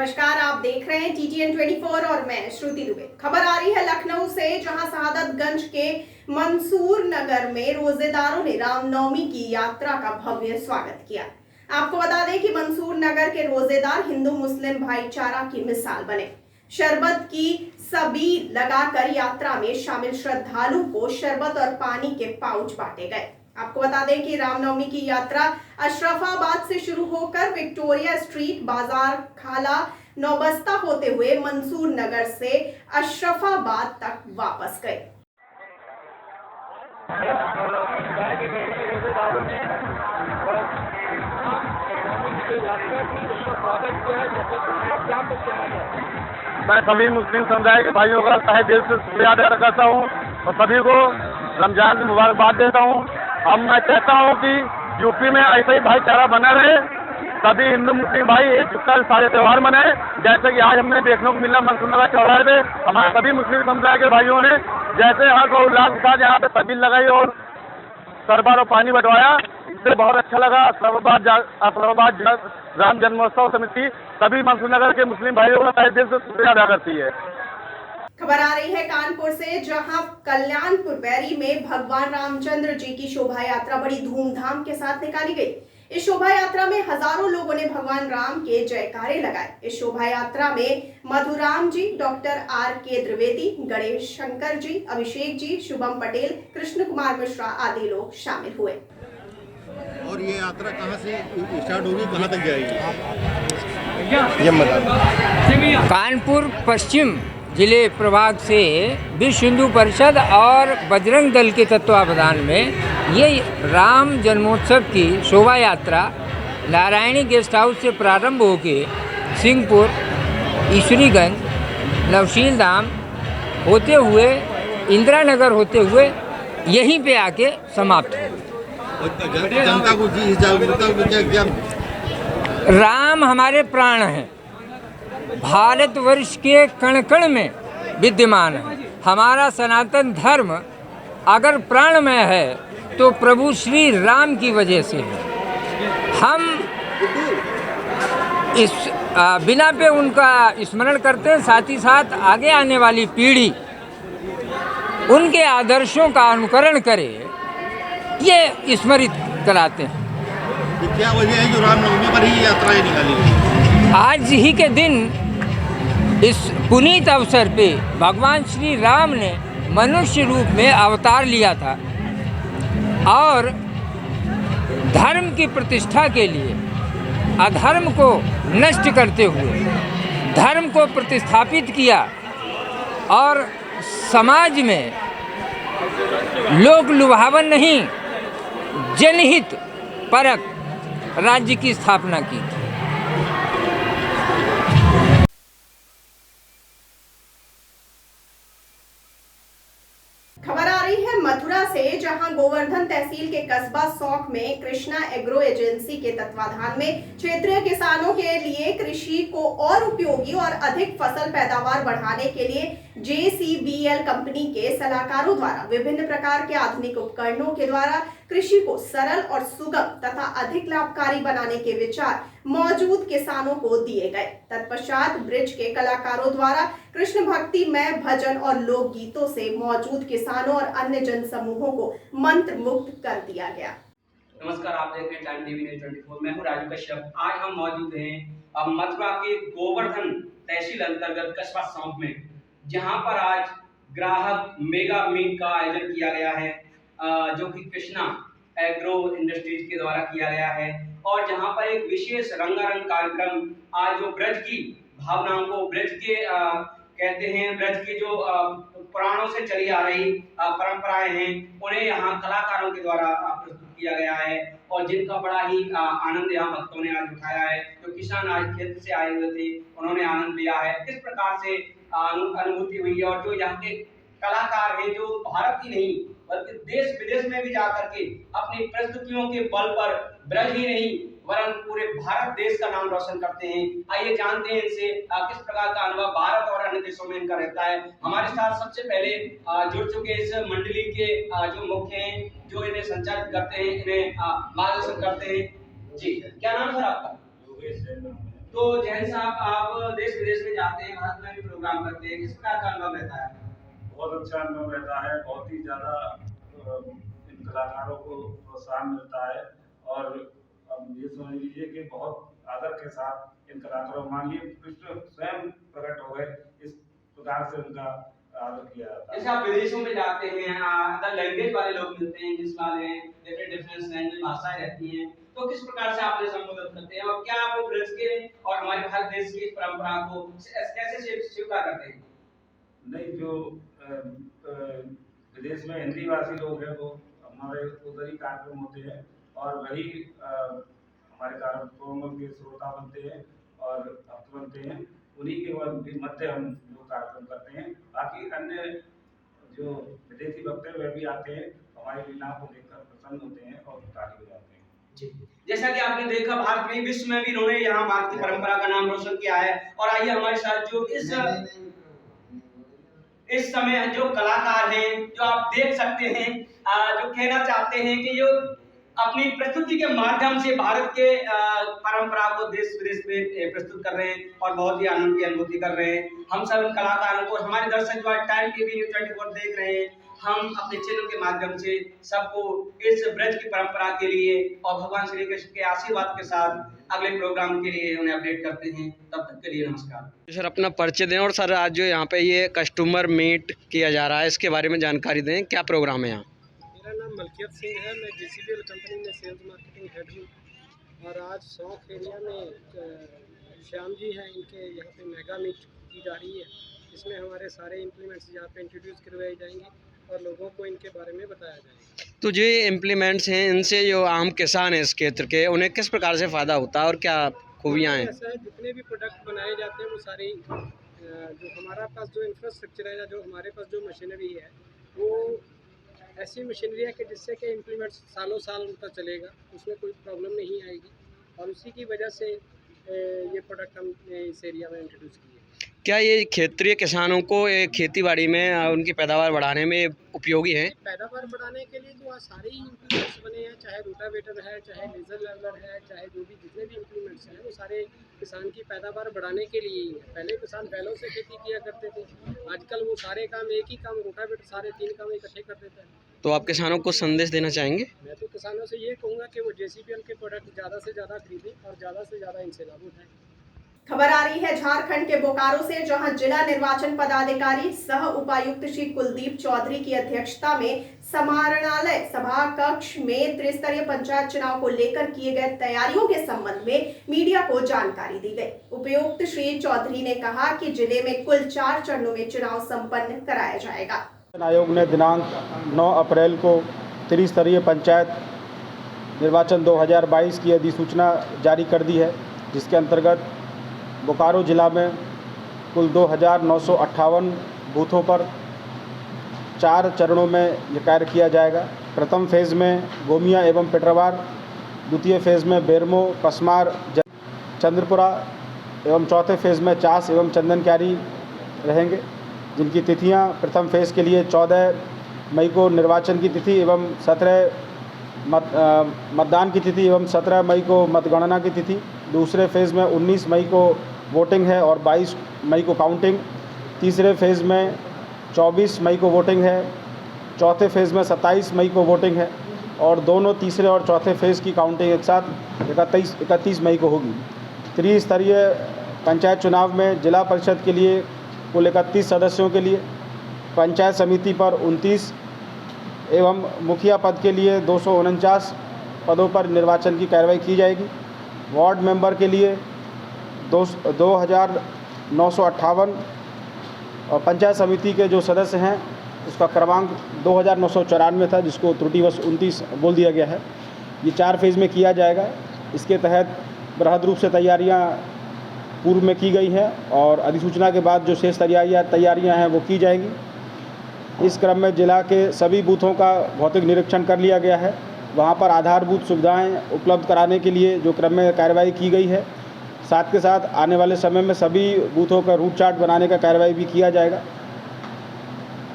नमस्कार, आप देख रहे हैं TTN 24 और मैं श्रुति दुबे। खबर आ रही है लखनऊ से, जहां शहादतगंज के मंसूर नगर में रोजेदारों ने रामनवमी की यात्रा का भव्य स्वागत किया। आपको बता दें कि मंसूर नगर के रोजेदार हिंदू मुस्लिम भाईचारा की मिसाल बने। शरबत की सबील लगाकर यात्रा में शामिल श्रद्धालु को शरबत और पानी के पाउच बांटे गए। आपको बता दें कि रामनवमी की यात्रा अशरफाबाद से शुरू होकर विक्टोरिया स्ट्रीट, बाजार खाला, नौबस्ता होते हुए मंसूर नगर से अशरफाबाद तक वापस गए। मैं सभी मुस्लिम समुदाय के भाइयों का तहे दिल से शुक्रिया अदा करता हूँ और सभी को रमजान की मुबारकबाद देता हूँ। अब मैं कहता हूँ कि यूपी में ऐसा ही भाईचारा बना रहे, सभी हिंदू मुस्लिम भाई एक जुटकर सारे त्यौहार मनाए। जैसे कि आज हमने देखने को मिला मंसूर नगर चौराहे पे हमारे सभी मुस्लिम समुदाय के भाइयों ने जैसे हर्षोल्लास के साथ यहाँ पे सबील लगाई और शरबत और पानी बंटवाया, इससे बहुत अच्छा लगा। अशरफाबाद राम जन्मोत्सव समिति सभी मंसूर नगर के मुस्लिम भाइयों का तहे दिल से शुक्रिया अदा करती है। खबर आ रही है कानपुर से, जहां कल्याणपुर बैरी में भगवान रामचंद्र जी की शोभा यात्रा बड़ी धूमधाम के साथ निकाली गई। इस शोभा यात्रा में हजारों लोगों ने भगवान राम के जयकारे लगाए। इस शोभा यात्रा में मधुराम जी, डॉक्टर R.K. द्विवेदी, गणेश शंकर जी, अभिषेक जी, शुभम पटेल, कृष्ण कुमार मिश्रा आदि लोग शामिल हुए। और ये यात्रा कहाँ से स्टार्ट होगी, कहाँ तक जाएगी? कानपुर पश्चिम जिले प्रभाग से विश्व हिंदू परिषद और बजरंग दल के तत्वावधान में ये राम जन्मोत्सव की शोभा यात्रा नारायणी गेस्ट हाउस से प्रारंभ होकर सिंहपुर, ईश्वरीगंज, नवशील धाम होते हुए इंदिरा नगर होते हुए यहीं पे आके समाप्त हो। जनता को जी जागरूकता राम हमारे प्राण हैं, भारतवर्ष के कण कण में विद्यमान है। हमारा सनातन धर्म अगर प्राणमय है तो प्रभु श्री राम की वजह से है। हम इस बिना पे उनका स्मरण करते हैं, साथ ही साथ आगे आने वाली पीढ़ी उनके आदर्शों का अनुकरण करे, ये स्मरित कराते हैं। क्या वजह है जो रामनवमी पर ही यात्राएं निकाली गई? आज ही के दिन इस पुनीत अवसर पे भगवान श्री राम ने मनुष्य रूप में अवतार लिया था और धर्म की प्रतिष्ठा के लिए अधर्म को नष्ट करते हुए धर्म को प्रतिस्थापित किया और समाज में लोक लुभावन नहीं, जनहित परक राज्य की स्थापना की थी। खबर आ रही है मथुरा से, जहां गोवर्धन तहसील के कस्बा सौख में कृष्णा एग्रो एजेंसी के तत्वाधान में क्षेत्रीय किसानों के लिए कृषि को और उपयोगी और अधिक फसल पैदावार बढ़ाने के लिए JCBL कंपनी के सलाहकारों द्वारा विभिन्न प्रकार के आधुनिक उपकरणों के द्वारा कृषि को सरल और सुगम तथा अधिक लाभकारी बनाने के विचार मौजूद किसानों को दिए गए। तत्पश्चात ब्रिज के कलाकारों द्वारा कृष्ण भक्ति में भजन और लोकगीतों से मौजूद किसानों और अन्य जन समूहों को मंत्र मुक्त कर दिया गया। नमस्कार, आप देख रहे हैं टाइम टीवी न्यूज़ 24। मैं हूं राजू कश्यप। आज हम मौजूद हैं मथुरा के गोवर्धन तहसील अंतर्गत कस्बा सौंप में, जहां पर आज ग्राहक मेगा मीट का आयोजन किया गया है, जो कि कृष्णा एग्रो इंडस्ट्रीज के द्वारा किया गया है। और जहां पर एक विशेष रंगारंग कार्यक्रम आज जो ब्रज की भावनाओं को, ब्रज के कहते हैं, ब्रज की जो पुराणों से चली आ रही परंपराएं हैं, उन्हें यहाँ कलाकारों के द्वारा प्रस्तुत किया गया है और जिनका बड़ा ही आनंद यहाँ भक्तों ने आज उठाया है। जो किसान आज खेत से आए हुए थे, उन्होंने आनंद लिया है। किस प्रकार से अनुभूति हुई है और जो यहाँ के कलाकार हैं, जो भारत ही नहीं बल्कि देश विदेश में भी जाकर के अपनी प्रस्तुतियों के बल पर ब्रज ही नहीं वरन पूरे भारत देश का नाम रोशन करते हैं। आइए जानते हैं इनसे किस प्रकार का अनुभव भारत और अन्य देशों में इनका रहता है। हमारे साथ सबसे पहले जुड़ चुके इस मंडली के जो मुख्य हैं, जो इन्हें संचालित करते हैं, इन्हें मार्गदर्शन करते हैं। जी, क्या नाम है सर आपका? तो जैन साहब, आप देश विदेश में जाते हैं, भारत में भी प्रोग्राम करते हैं, किस प्रकार का अनुभव रहता है? बहुत अच्छा अनुभव रहता है। बहुत ही ज़्यादा इन कलाकारों को प्रोत्साहन मिलता है और अब ये समझ लीजिए कि बहुत आदर के साथ इन कलाकारों, माननीय कृष्ण स्वयं प्रकट हो गए, इस प्रकार से उनका आदर किया जाता है। जैसे आप विदेशों में जाते हैं, अदर लैंग्वेज वाले लोग मिलते हैं, इंग्लिश वाले, डिफरेंट लैंग्वेज भाषाएं रहती हैं, तो किस प्रकार से आप उन्हें संबोधित करते हैं और क्या वो ब्रज के और हमारे भारत देश की परंपरा को कैसे स्वीकार करते हैं? नहीं, जो विदेश में हिंदी भाषी लोग हैं वो हमारे उधर ही कार्यक्रम होते हैं और वही हमारे कार्यक्रमों के श्रोता बनते हैं और भक्त बनते हैं। उन्हीं के मध्य हम जो कार्यक्रम करते हैं। बाकी अन्य जो विदेशी वक्ता वे भी आते हैं, हमारी लीला को देखकर प्रसन्न होते हैं और ताली बजाते हैं। जी, जैसा कि आपने देखा, भारत में, विश्व में भी इन्होंने यहाँ भारत की परंपरा का नाम रोशन किया है। और आइए हमारे साथ जो इस समय जो कलाकार हैं, जो आप देख सकते हैं, जो कहना चाहते हैं कि जो अपनी प्रस्तुति के माध्यम से भारत के परंपरा को देश विदेश में प्रस्तुत कर रहे हैं और बहुत ही आनंद की अनुभूति कर रहे हैं। हम सब कलाकारों को, हमारे दर्शक जो आज टाइम टीवी न्यूज़ 24 देख रहे हैं, हम अपने चैनल के माध्यम से सबको इस ब्रज की परंपरा के लिए और भगवान श्री कृष्ण के आशीर्वाद के साथ अगले प्रोग्राम के लिए उन्हें अपडेट करते हैं। तब तक के लिए नमस्कार। सर, अपना परिचय दें और सर आज जो यहाँ पे ये कस्टमर मीट किया जा रहा है, इसके बारे में जानकारी दें, क्या प्रोग्राम है यहाँ? मेरा नाम मलकियत सिंह है, मैं JCBL कंपनी में सेल्स मार्केटिंग हेड हूँ और आज शौक एरिया में श्याम जी हैं, इनके यहाँ पे मेगा मीट की जा रही है। इसमें हमारे सारे इम्प्लीमेंट्स यहाँ पे इंट्रोड्यूस करवाए जाएंगे और लोगों को इनके बारे में बताया जाएगा। तो जो ये इम्प्लीमेंट्स हैं, इनसे जो आम किसान हैं इस क्षेत्र के, उन्हें किस प्रकार से फ़ायदा होता है और क्या खूबियाँ हैं? ऐसा है, जितने भी प्रोडक्ट बनाए जाते हैं वो सारी जो हमारा पास जो इंफ्रास्ट्रक्चर है या जो हमारे पास जो मशीनरी है, वो ऐसी मशीनरी है कि जिससे कि इम्प्लीमेंट्स सालों साल उनका चलेगा, उसमें कोई प्रॉब्लम नहीं आएगी और उसी की वजह से ये प्रोडक्ट हमने इस एरिया में इंट्रोड्यूस किए। क्या ये क्षेत्रीय किसानों को खेतीबाड़ी में उनकी पैदावार बढ़ाने में उपयोगी है? पैदावार बढ़ाने के लिए तो आज सारे ही इम्प्लीमेंट्स बने हैं, चाहे रोटावेटर है, चाहे लेजर लेवलर है, चाहे जो भी जितने भी इम्प्लीमेंट्स हैं, वो सारे किसान की पैदावार बढ़ाने के लिए ही है। पहले किसान बैलों से खेती किया करते थे, आजकल वो सारे काम एक ही काम, रोटावेटर सारे 3 काम इकट्ठे कर देता है। तो आप किसानों को संदेश देना चाहेंगे? मैं तो किसानों से ये कहूँगा कि वो JCBL के प्रोडक्ट ज़्यादा से ज़्यादा खरीदें और ज़्यादा से ज़्यादा इनसे लाभ उठाएं। खबर आ रही है झारखंड के बोकारो से, जहां जिला निर्वाचन पदाधिकारी सह उपायुक्त श्री कुलदीप चौधरी की अध्यक्षता में समाहरणालय सभा कक्ष में त्रिस्तरीय पंचायत चुनाव को लेकर किए गए तैयारियों के संबंध में मीडिया को जानकारी दी गई। उपायुक्त श्री चौधरी ने कहा कि जिले में कुल 4 चरणों में चुनाव संपन्न कराया जाएगा। आयोग ने दिनांक 9 अप्रैल को त्रिस्तरीय पंचायत निर्वाचन 2022 की अधिसूचना जारी कर दी है, जिसके अंतर्गत बोकारो जिला में कुल 2958 बूथों पर 4 चरणों में यह कार्य किया जाएगा। प्रथम फेज़ में गोमिया एवं पेटरवार, द्वितीय फेज़ में बेरमो, पसमार, चंद्रपुरा एवं चौथे फेज़ में चास एवं चंदनक्यारी रहेंगे, जिनकी तिथियां प्रथम फेज़ के लिए 14 मई को निर्वाचन की तिथि एवं 17 मतदान की तिथि एवं 17 मई को मतगणना की तिथि। दूसरे फेज़ में 19 मई को वोटिंग है और 22 मई को काउंटिंग। तीसरे फेज़ में 24 मई को वोटिंग है। चौथे फेज़ में 27 मई को वोटिंग है और दोनों तीसरे और चौथे फेज़ की काउंटिंग एक साथ 31 मई को होगी। त्रिस्तरीय पंचायत चुनाव में जिला परिषद के लिए कुल 31 सदस्यों के लिए, पंचायत समिति पर 29 एवं मुखिया पद के लिए 249 पदों पर निर्वाचन की कार्रवाई की जाएगी। वार्ड मेंबर के लिए 2958 और पंचायत समिति के जो सदस्य हैं उसका क्रमांक 2994 था, जिसको त्रुटिवश 29 बोल दिया गया है। ये 4 फेज़ में किया जाएगा। इसके तहत बृहद रूप से तैयारियां पूर्व में की गई हैं और अधिसूचना के बाद जो शेष तैयारियां हैं वो की जाएंगी। इस क्रम में जिला के सभी बूथों का भौतिक निरीक्षण कर लिया गया है। वहां पर आधारभूत सुविधाएं उपलब्ध कराने के लिए जो क्रम में कार्रवाई की गई है, साथ के साथ आने वाले समय में सभी बूथों का रूट चार्ट बनाने का कार्रवाई भी किया जाएगा।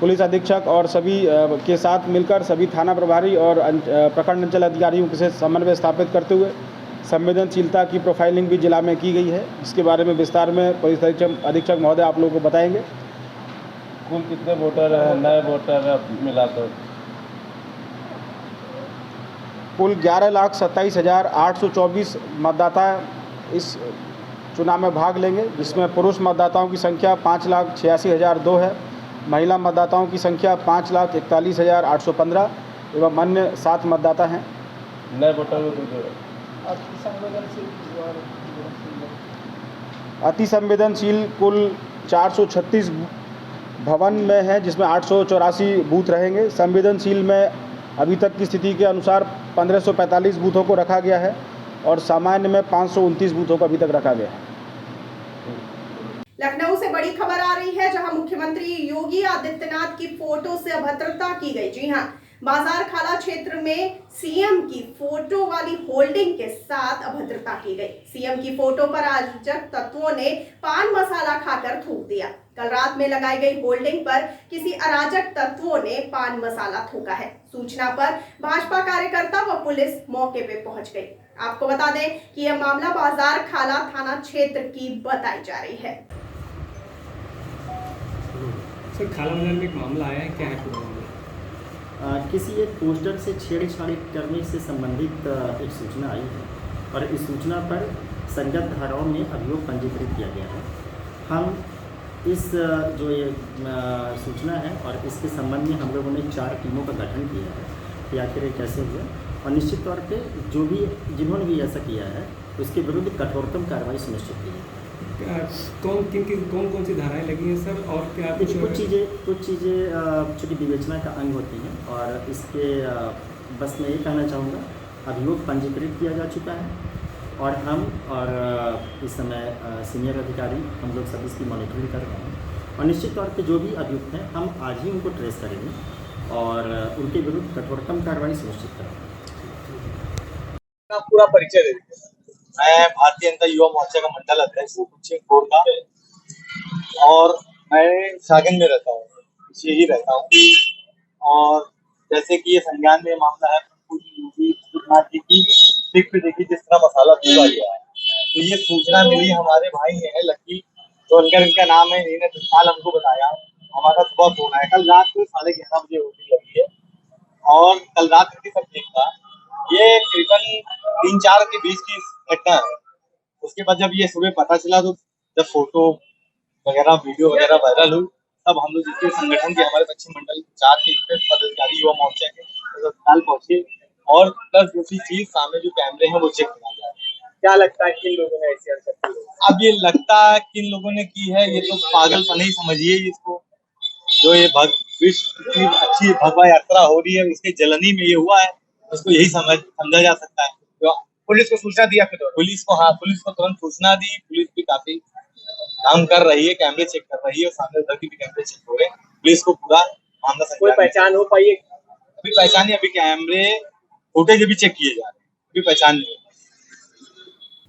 पुलिस अधीक्षक और सभी के साथ मिलकर सभी थाना प्रभारी और प्रखंड अंचल अधिकारियों के साथ समन्वय स्थापित करते हुए संवेदनशीलता की प्रोफाइलिंग भी जिला में की गई है, जिसके बारे में विस्तार में पुलिस अधीक्षक महोदय आप लोगों को बताएंगे। कुल कितने वोटर हैं, नए वोटर मिलाकर? कुल 11,27,824 मतदाता इस चुनाव में भाग लेंगे, जिसमें पुरुष मतदाताओं की संख्या 5,86,002 है, महिला मतदाताओं की संख्या 5,41,815 एवं अन्य 7 मतदाता हैं। नए वोटर में अति संवेदनशील कुल 436 भवन में है, जिसमें 884 बूथ रहेंगे। संवेदनशील में अभी तक की स्थिति के अनुसार 1545 बूथों को रखा गया है और सामान्य में 529 बूथों को अभी तक रखा गया है। लखनऊ से बड़ी खबर आ रही है, जहां मुख्यमंत्री योगी आदित्यनाथ की फोटो से अभद्रता की गई। जी हां, बाजार खाला क्षेत्र में सीएम की फोटो वाली होल्डिंग के साथ अभद्रता की गई। सीएम की फोटो पर अराजक तत्वों ने पान मसाला खाकर थूक दिया। कल रात में लगाई गई होल्डिंग पर किसी अराजक तत्वों ने पान मसाला थूका है। सूचना पर भाजपा कार्यकर्ता व पुलिस मौके पे पहुंच गई। आपको बता दें कि यह मामला बाजार खाला थाना क्षेत्र की बताई जा रही है। सर, खाला बाजार में एक मामला आया है, क्या है पूरा मामला? किसी एक पोस्टर से छेड़छाड़ करने से संबंधित एक सूचना आई है और इस सूचना पर संगत धाराओं में अभियोग पंजीकृत किया गया है। हम इस जो ये सूचना है और इसके संबंध में हम लोगों ने 4 टीमों का गठन किया है कि आखिर ये कैसे हुआ, और निश्चित तौर पे जो भी जिन्होंने भी ऐसा किया है उसके विरुद्ध कठोरतम कार्रवाई सुनिश्चित की है। कौन सी धाराएं लगी हैं सर, और क्या कुछ चीज़ें चूँकि विवेचना का अंग होती हैं और इसके बस मैं ये कहना चाहूँगा अभियोग पंजीकृत किया जा चुका है और हम और इस समय सीनियर अधिकारी हम लोग सब इसकी मॉनिटरिंग कर रहे हैं और निश्चित तौर पे जो भी अभियुक्त हैं हम आज ही उनको ट्रेस करेंगे और उनके विरुद्ध कठोरतम कार्रवाई सुनिश्चित करेंगे। पूरा परिचय दे दीजिए। मैं भारतीय जनता युवा मोर्चा का मंडल अध्यक्ष हूँ का, और मैं सागन में रहता हूँ, पीछे ही रहता हूँ। और जैसे कि ये संज्ञान में मामला है योगी आदित्यनाथ जी की पिक पे देखिए जिस तरह मसाला पीसा गया है, तो ये सूचना मिली। हमारे भाई है लकी तो इनका नाम है, इन्होंने तत्काल हमको बताया। हमारा सुबह फोन आया, कल रात को 11:30 बजे होने लगी है और कल रात की सब ठीक था। ये करीबन 3-4 के बीच की घटना है। उसके बाद जब ये सुबह पता चला तो जब फोटो वगैरह वीडियो वगैरह वायरल हुई तब हम लोग जिसके संगठन के हमारे पश्चिम मंडल 4 के पदाधिकारी युवा मोर्चा के तत्काल पहुंचे और प्लस दूसरी चीज सामने जो कैमरे हैं वो चेक किया जा रहा है। क्या लगता है किन लोगों ने ऐसी हरकत की? अब ये लगता है किन लोगों ने की है, ये तो पागलपन ही समझिए इसको। जो ये विश्व की अच्छी भगवा यात्रा हो रही है उसके जलनी में ये हुआ है, उसको यही समझा जा सकता है। तो पुलिस को सूचना दिया फिर पुलिस को तुरंत सूचना दी। पुलिस भी काफी काम कर रही है, कैमरे चेक कर रही है और सामने उधर की भी कैमरे चेक हो रहे हैं। पुलिस को पूरा मामला कोई पहचान हो पाई है? अभी पहचान नहीं, अभी कैमरे फुटेज भी चेक किए जा रहे हैं, अभी पहचान नहीं।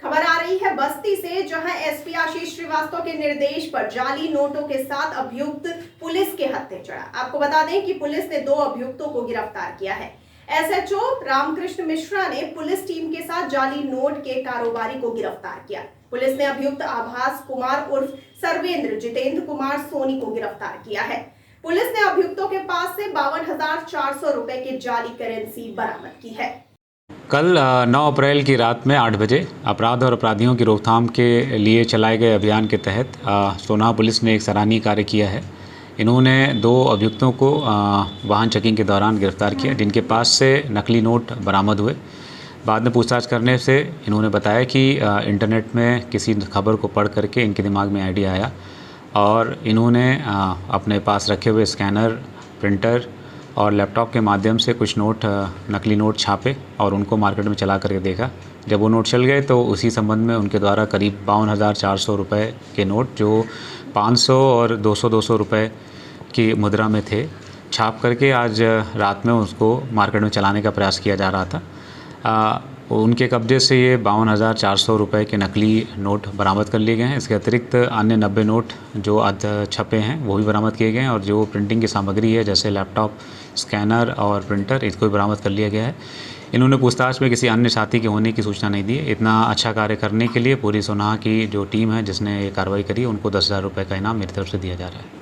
खबर आ रही है बस्ती से, जहां एसपी आशीष श्रीवास्तव के निर्देश पर जाली नोटों के साथ अभियुक्त पुलिस के हत्थे चढ़ा। आपको बता दें कि पुलिस ने 2 अभियुक्तों को गिरफ्तार किया है। एसएचओ रामकृष्ण मिश्रा ने पुलिस टीम के साथ जाली नोट के कारोबारी को गिरफ्तार किया। पुलिस ने अभियुक्त आभास कुमार उर्फ सर्वेंद्र जितेंद्र कुमार सोनी को गिरफ्तार किया है। पुलिस ने अभियुक्तों के पास से 52,400 रुपए की जाली करेंसी बरामद की है। कल 9 अप्रैल की रात में 8 बजे अपराध और अपराधियों की रोकथाम के लिए चलाए गए अभियान के तहत सोनाहा पुलिस ने एक सराहनीय कार्य किया है। इन्होंने 2 अभियुक्तों को वाहन चेकिंग के दौरान गिरफ्तार किया, जिनके पास से नकली नोट बरामद हुए। बाद में पूछताछ करने से इन्होंने बताया कि इंटरनेट में किसी खबर को पढ़ करके इनके दिमाग में आइडिया आया और इन्होंने अपने पास रखे हुए स्कैनर, प्रिंटर और लैपटॉप के माध्यम से कुछ नकली नोट छापे और उनको मार्केट में चला करके देखा। जब वो नोट चल गए तो उसी संबंध में उनके द्वारा करीब 52,400 रुपये के नोट, जो 500 और 200 रुपये की मुद्रा में थे, छाप करके आज रात में उसको मार्केट में चलाने का प्रयास किया जा रहा था। उनके कब्जे से ये 52,400 रुपये के नकली नोट बरामद कर लिए गए हैं। इसके अतिरिक्त अन्य 90 नोट जो अध छपे हैं वो भी बरामद किए गए हैं और जो प्रिंटिंग की सामग्री है जैसे लैपटॉप, स्कैनर और प्रिंटर, इसको भी बरामद कर लिया गया है। इन्होंने पूछताछ में किसी अन्य साथी के होने की सूचना नहीं दी। इतना अच्छा कार्य करने के लिए पूरी सोनाहा की जो टीम है जिसने ये कार्रवाई करी, उनको 10,000 रुपये का इनाम मेरी तरफ से दिया जा रहा है।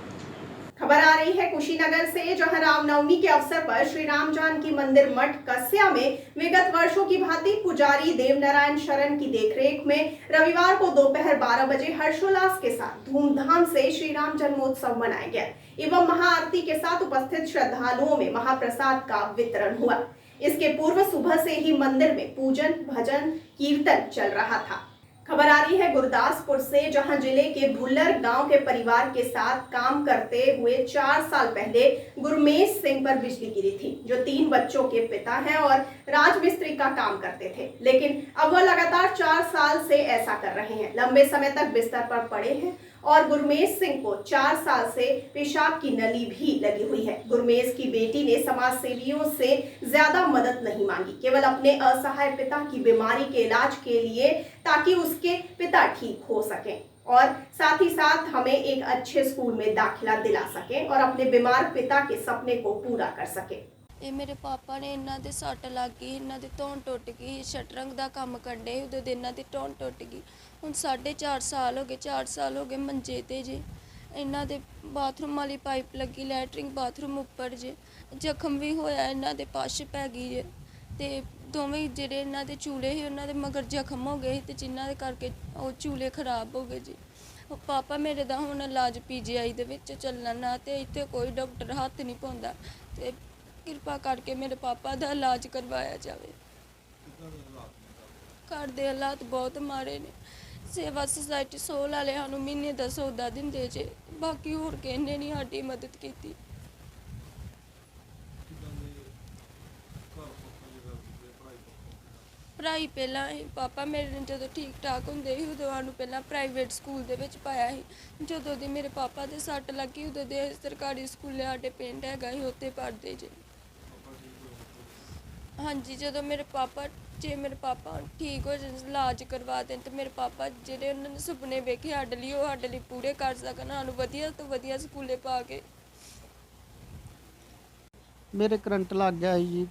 खबर आ रही है कुशीनगर से, जहां रामनवमी के अवसर पर श्री राम जानकी मंदिर मठ कस्या में विगत वर्षों की भांति पुजारी देवनारायण शरण की देखरेख में रविवार को दोपहर 12 बजे हर्षोल्लास के साथ धूमधाम से श्री राम जन्मोत्सव मनाया गया एवं महाआरती के साथ उपस्थित श्रद्धालुओं में महाप्रसाद का वितरण हुआ। इसके पूर्व सुबह से ही मंदिर में पूजन, भजन, कीर्तन चल रहा था। खबर आ रही है गुरदासपुर से, जहां जिले के भुल्लर गांव के परिवार के साथ काम करते हुए 4 साल पहले गुरमेश सिंह पर बिजली गिरी थी, जो 3 बच्चों के पिता हैं और राजमिस्त्री का काम करते थे। लेकिन अब वह लगातार 4 साल से ऐसा कर रहे हैं। लंबे समय तक बिस्तर पर पड़े हैं और गुरमेश सिंह को 4 साल से पेशाब की नली भी लगी हुई है। गुरमेश की बेटी ने समाज सेवियों से ज्यादा मदद नहीं मांगी, केवल अपने असहाय पिता की बीमारी के इलाज के लिए, ताकि उसके पिता ठीक हो सकें और साथ ही साथ हमें एक अच्छे स्कूल में दाखिला दिला सकें और अपने बीमार पिता के सपने को पूरा कर सकें। ਇਹ ਮੇਰੇ ਪਾਪਾ ਨੇ ਇਹਨਾਂ ਦੇ ਸੱਟ ਲੱਗ ਗਈ, ਇਹਨਾਂ ਦੀ ਧੌਣ ਟੁੱਟ ਗਈ, ਸ਼ਟਰਿੰਗ ਦਾ ਕੰਮ ਕਰਦੇ ਉਦੋਂ ਦੇ ਇਹਨਾਂ ਦੀ ਧੌਣ ਟੁੱਟ ਗਈ। ਹੁਣ 4.5 ਸਾਲ ਹੋ ਗਏ, 4 ਸਾਲ ਹੋ ਗਏ ਮੰਜੇ ਤੇ ਜੇ। ਇਹਨਾਂ ਦੇ ਬਾਥਰੂਮ ਵਾਲੀ ਪਾਈਪ ਲੱਗੀ, ਲੈਟਰਿੰਗ ਬਾਥਰੂਮ ਉੱਪਰ ਜੇ। ਜ਼ਖਮ ਵੀ ਹੋਇਆ, ਇਹਨਾਂ ਦੇ ਪੱਸ਼ ਪੈ ਗਈ ਜੇ ਤੇ ਦੋਵੇਂ ਜਿਹੜੇ ਇਹਨਾਂ ਦੇ ਚੂਲੇ ਸੀ ਉਹਨਾਂ ਦੇ ਮਗਰ ਜ਼ਖਮ ਹੋ ਗਏ ਤੇ ਜਿਨ੍ਹਾਂ ਦੇ ਕਰਕੇ ਉਹ ਚੂਲੇ ਖਰਾਬ ਹੋ ਗਏ ਜੀ। ਪਾਪਾ ਮੇਰੇ ਦਾ ਹੁਣ ਇਲਾਜ PGI ਦੇ ਵਿੱਚ ਚੱਲਣਾ ਤੇ ਇੱਥੇ ਕੋਈ ਡਾਕਟਰ ਹੱਥ ਨਹੀਂ ਪਾਉਂਦਾ ਤੇ ਕਿਰਪਾ ਕਰਕੇ ਮੇਰੇ ਪਾਪਾ ਦਾ ਇਲਾਜ ਕਰਵਾਇਆ ਜਾਵੇ। ਘਰ ਦੇ ਹਾਲਾਤ ਬਹੁਤ ਮਾੜੇ ਨੇ। ਸੇਵਾ ਸੁਸਾਇਟੀ ਸੋਲ ਵਾਲੇ ਸਾਨੂੰ ਮਹੀਨੇ ਦਾ ਸੌਦਾ ਦਿੰਦੇ ਜੇ, ਬਾਕੀ ਹੋਰ ਕਿਸੇ ਨਹੀਂ ਸਾਡੀ ਮਦਦ ਕੀਤੀ। ਪੜ੍ਹਾਈ ਪਹਿਲਾਂ ਹੀ ਪਾਪਾ ਮੇਰੇ ਨੇ ਜਦੋਂ ਠੀਕ ਠਾਕ ਹੁੰਦੇ ਸੀ ਉਦੋਂ ਸਾਨੂੰ ਪਹਿਲਾਂ ਪ੍ਰਾਈਵੇਟ ਸਕੂਲ ਦੇ ਵਿੱਚ ਪਾਇਆ ਸੀ। ਜਦੋਂ ਦੀ ਮੇਰੇ ਪਾਪਾ ਦੇ ਸੱਟ ਲੱਗੀ ਉਦੋਂ ਦੇ ਸਰਕਾਰੀ ਸਕੂਲੇ ਸਾਡੇ ਪਿੰਡ ਹੈਗਾ ਸੀ, ਉੱਥੇ ਪੜ੍ਹਦੇ ਜੇ। ਹਾਂਜੀ, ਜਦੋਂ ਮੇਰੇ ਪਾਪਾ ਠੀਕ ਹੋ ਜਾਣ, ਇਲਾਜ ਕਰਵਾ ਦੇਣ ਤੇ ਮੇਰੇ ਪਾਪਾ ਜਿਹੜੇ ਉਹਨਾਂ ਨੇ ਸੁਪਨੇ ਵੇਖੇ ਸਾਡੇ ਲਈ, ਉਹ ਸਾਡੇ ਲਈ ਪੂਰੇ ਕਰ ਸਕਣ, ਸਾਨੂੰ ਵਧੀਆ ਤੋਂ ਵਧੀਆ ਸਕੂਲੇ ਪਾ ਕੇ। ਮੇਰੇ ਕਰੰਟ ਲੱਗ ਗਿਆ ਸੀ ਜੀ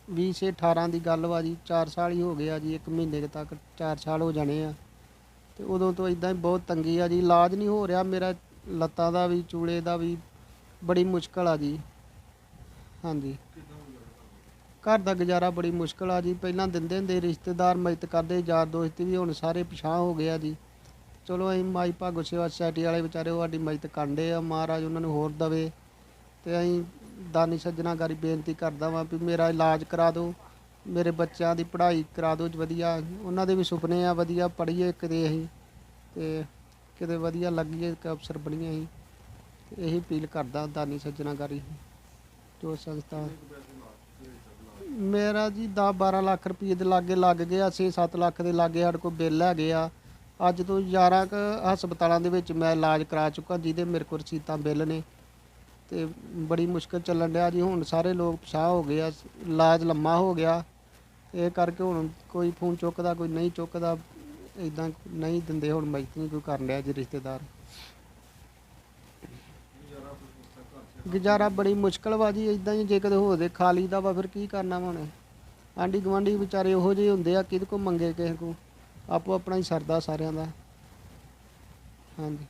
2018 ਦੀ ਗੱਲ ਵਾ ਜੀ। 4 ਸਾਲ ਹੀ ਹੋ ਗਏ ਆ ਜੀ, 1 ਮਹੀਨੇ ਤੱਕ 4 ਸਾਲ ਹੋ ਜਾਣੇ ਆ ਤੇ ਉਦੋਂ ਤੋਂ ਇਦਾਂ ਹੀ ਬਹੁਤ ਤੰਗੀ ਆ ਜੀ। ਇਲਾਜ ਨਹੀਂ ਹੋ ਰਿਹਾ ਮੇਰਾ, ਲੱਤਾਂ ਦਾ ਵੀ ਚੂਲੇ ਦਾ ਵੀ ਬੜੀ ਮੁਸ਼ਕਲ ਆ ਜੀ। ਹਾਂਜੀ, ਘਰ ਦਾ ਗੁਜ਼ਾਰਾ ਬੜੀ ਮੁਸ਼ਕਲ ਆ ਜੀ। ਪਹਿਲਾਂ ਦਿੰਦੇ ਹੁੰਦੇ ਰਿਸ਼ਤੇਦਾਰ ਮਦਦ ਕਰਦੇ, ਯਾਰ ਦੋਸਤ ਵੀ, ਹੁਣ ਸਾਰੇ ਪਿਛਾਂਹ ਹੋ ਗਏ ਆ ਜੀ। ਚਲੋ ਅਸੀਂ ਮਾਈ ਭਾਗੋ ਸੇਵਾ ਸੁਸਾਇਟੀ ਵਾਲੇ ਵਿਚਾਰੇ ਉਹ ਸਾਡੀ ਮਦਦ ਕਰਦੇ ਆ, ਮਹਾਰਾਜ ਉਹਨਾਂ ਨੂੰ ਹੋਰ ਦੇਵੇ ਤੇ ਅਸੀਂ ਦਾਨੀ ਸੱਜਣਾ ਗਾਰੀ ਬੇਨਤੀ ਕਰਦਾ ਵਾਂ ਵੀ ਮੇਰਾ ਇਲਾਜ ਕਰਾ ਦਿਓ, ਮੇਰੇ ਬੱਚਿਆਂ ਦੀ ਪੜ੍ਹਾਈ ਕਰਾ ਦਿਓ ਵਧੀਆ। ਉਹਨਾਂ ਦੇ ਵੀ ਸੁਪਨੇ ਆ ਵਧੀਆ ਪੜ੍ਹੀਏ ਕਿਤੇ ਅਸੀਂ ਤੇ ਕਿਤੇ ਵਧੀਆ ਲੱਗੀਏ, ਇੱਕ ਅਫਸਰ ਬਣੀਏ ਅਸੀਂ। ਇਹੀ ਅਪੀਲ ਕਰਦਾ ਦਾਨੀ ਸੱਜਣਾ ਗਾਰੀ ਜੋ ਸੰਸਥਾ। ਮੇਰਾ ਜੀ 10-12 ਲੱਖ ਰੁਪਏ ਦੇ ਲਾਗੇ ਲੱਗ ਗਿਆ, 6-7 ਲੱਖ ਦੇ ਲਾਗੇ ਸਾਡੇ ਕੋਲ ਬਿੱਲ ਹੈਗੇ ਆ। ਅੱਜ ਤੋਂ 11 ਕੁ ਹਸਪਤਾਲਾਂ ਦੇ ਵਿੱਚ ਮੈਂ ਇਲਾਜ ਕਰਾ ਚੁੱਕਾ, ਜਿਹਦੇ ਮੇਰੇ ਕੋਲ ਰਸੀਤਾਂ ਬਿੱਲ ਨੇ ਤੇ ਬੜੀ ਮੁਸ਼ਕਲ ਚੱਲਣ ਡਿਆ ਜੀ। ਹੁਣ ਸਾਰੇ ਲੋਕ ਪਛਾਹ ਹੋ ਗਏ ਆ, ਇਲਾਜ ਲੰਮਾ ਹੋ ਗਿਆ, ਇਹ ਕਰਕੇ ਹੁਣ ਕੋਈ ਫੋਨ ਚੁੱਕਦਾ, ਕੋਈ ਨਹੀਂ ਚੁੱਕਦਾ, ਇੱਦਾਂ ਨਹੀਂ ਦਿੰਦੇ ਹੁਣ ਮਦਦ ਨਹੀਂ ਕੋਈ ਕਰਨ ਡਿਆ ਜੀ ਰਿਸ਼ਤੇਦਾਰ। ਗੁਜ਼ਾਰਾ ਬੜੀ ਮੁਸ਼ਕਲ ਵਾ ਜੀ, ਇੱਦਾਂ ਹੀ ਜੇ ਕਦੇ ਹੋ ਦੇ ਖਾ ਲਈਦਾ ਵਾ, ਫਿਰ ਕੀ ਕਰਨਾ ਵਾ ਹੁਣ। ਆਂਢੀ ਗੁਆਂਢੀ ਵਿਚਾਰੇ ਉਹੋ ਜਿਹੇ ਹੁੰਦੇ ਆ, ਕਿਹਦੇ ਕੋਲ ਮੰਗੇ ਕਿਸੇ ਕੋਲ, ਆਪੋ ਆਪਣਾ ਹੀ ਸਰਦਾ ਸਾਰਿਆਂ ਦਾ। ਹਾਂਜੀ।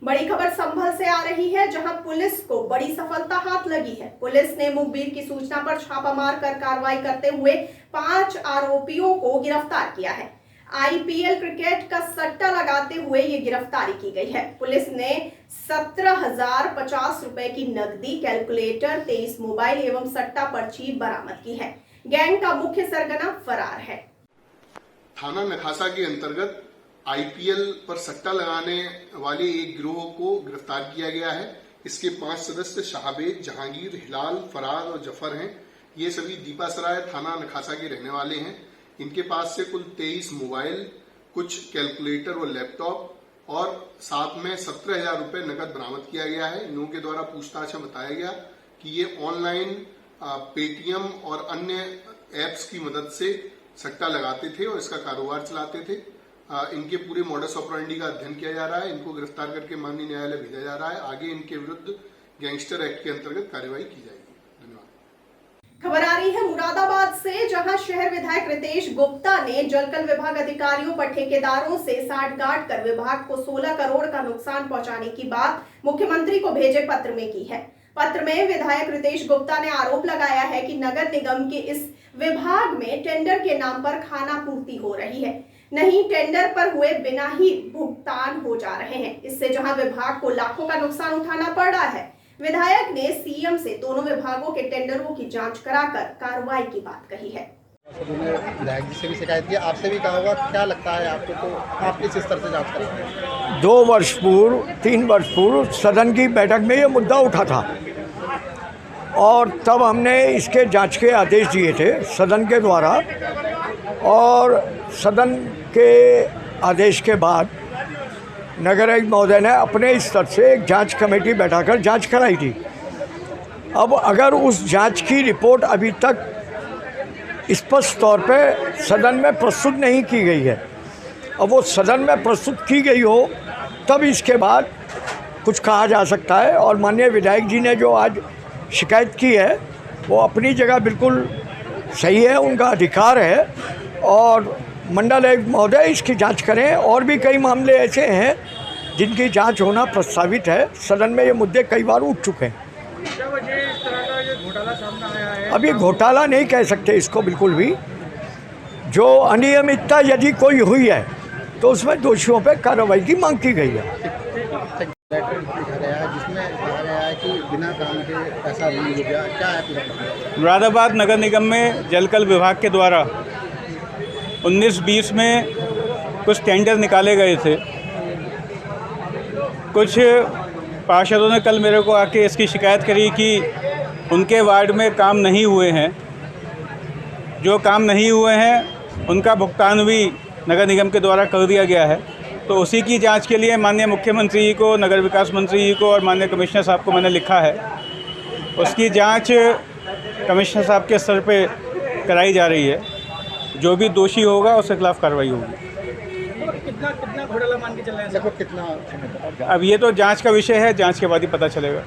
बड़ी खबर संभल से आ रही है, जहां पुलिस को बड़ी सफलता हाथ लगी है। पुलिस ने मुखबिर की सूचना पर छापा मारकर कार्रवाई करते हुए 5 आरोपियों को गिरफ्तार किया है। IPL क्रिकेट का सट्टा लगाते हुए ये गिरफ्तारी की गई है। पुलिस ने 17,050 रुपए की नकदी, कैलकुलेटर, 23 मोबाइल एवं सट्टा पर्ची बरामद की है। गैंग का मुख्य सरगना फरार है। थाना नखासा के अंतर्गत IPL पर सट्टा लगाने वाले एक गिरोह को गिरफ्तार किया गया है। इसके 5 सदस्य शाहबेद, जहांगीर, हिलाल, फरार और जफर हैं। ये सभी दीपासराय थाना नखासा के रहने वाले हैं। इनके पास से कुल 23 मोबाइल, कुछ कैलकुलेटर और लैपटॉप और साथ में 17,000 रुपए नकद बरामद किया गया है। इन लोगों के द्वारा पूछताछ में बताया गया कि ये ऑनलाइन पेटीएम और अन्य एप्स की मदद से सट्टा लगाते थे और इसका कारोबार चलाते थे। इनके पूरे मॉडस ऑपरेंडी का अध्ययन किया जा रहा है। इनको गिरफ्तार करके माननीय न्यायालय भेजा जा रहा है। आगे इनके विरुद्ध गैंगस्टर एक्ट के अंतर्गत कार्रवाई की जाएगी। धन्यवाद। खबर आ रही है मुरादाबाद से, जहां शहर विधायक रितेश गुप्ता ने जलकल विभाग अधिकारियों पर ठेकेदारों से साठगांठ कर विभाग को 16 करोड़ का नुकसान पहुंचाने की बात मुख्यमंत्री को भेजे पत्र में की है। पत्र में विधायक रितेश गुप्ता ने आरोप लगाया है कि नगर निगम के इस विभाग में टेंडर के नाम पर खाना पूर्ति हो रही है, नहीं टेंडर पर हुए बिना ही भुगतान हो जा रहे हैं। इससे जहां विभाग को लाखों का नुकसान उठाना पड़ रहा है, विधायक ने सीएम से दोनों विभागों के टेंडरों की जांच कराकर कार्रवाई की बात कही है। विधायक जी से भी शिकायत की, आपसे भी कहा होगा, क्या लगता है आपको, तो आप किस स्तर से जांच करेंगे? 2 वर्ष पूर्व 3 वर्ष पूर्व सदन की बैठक में ये मुद्दा उठा था और तब हमने इसके जांच के आदेश दिए थे सदन के द्वारा, और सदन के आदेश के बाद नगर आयुक्त महोदय ने अपने स्तर से एक जांच कमेटी बैठाकर जांच कराई थी। अब अगर उस जांच की रिपोर्ट अभी तक स्पष्ट तौर पे सदन में प्रस्तुत नहीं की गई है, अब वो सदन में प्रस्तुत की गई हो तब इसके बाद कुछ कहा जा सकता है। और माननीय विधायक जी ने जो आज शिकायत की है वो अपनी जगह बिल्कुल सही है, उनका अधिकार है, और मंडल आयुक्त महोदय इसकी जांच करें। और भी कई मामले ऐसे हैं जिनकी जांच होना प्रस्तावित है, सदन में ये मुद्दे कई बार उठ चुके हैं। क्या वजह इस तरह का ये घोटाला सामने आया है? अभी घोटाला नहीं कह सकते इसको बिल्कुल भी। जो अनियमितता यदि कोई हुई है तो उसमें दोषियों पर कार्रवाई की मांग की गई है। लेटर लिखा गया है जिसमें कहा गया है कि बिना काम के पैसा रिलीज हो गया, क्या है पूरा? मुरादाबाद नगर निगम में जलकल विभाग के द्वारा 19-20 में कुछ टेंडर निकाले गए थे। कुछ पार्षदों ने कल मेरे को आके इसकी शिकायत करी कि उनके वार्ड में काम नहीं हुए हैं। जो काम नहीं हुए हैं उनका भुगतान भी नगर निगम के द्वारा कर दिया गया है। तो उसी की जांच के लिए माननीय मुख्यमंत्री जी को, नगर विकास मंत्री जी को और माननीय कमिश्नर साहब को मैंने लिखा है। उसकी जांच कमिश्नर साहब के स्तर पे कराई जा रही है। जो भी दोषी होगा उसके खिलाफ कार्रवाई होगी। कितना घोटाला मान के चल रहा है? देखो कितना, अब ये तो जांच का विषय है, जांच के बाद ही पता चलेगा।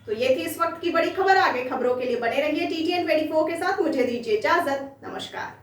तो ये थी इस वक्त की बड़ी खबर। आगे खबरों के लिए बने रहिए TTN 24 के साथ। मुझे दीजिए इजाजत, नमस्कार।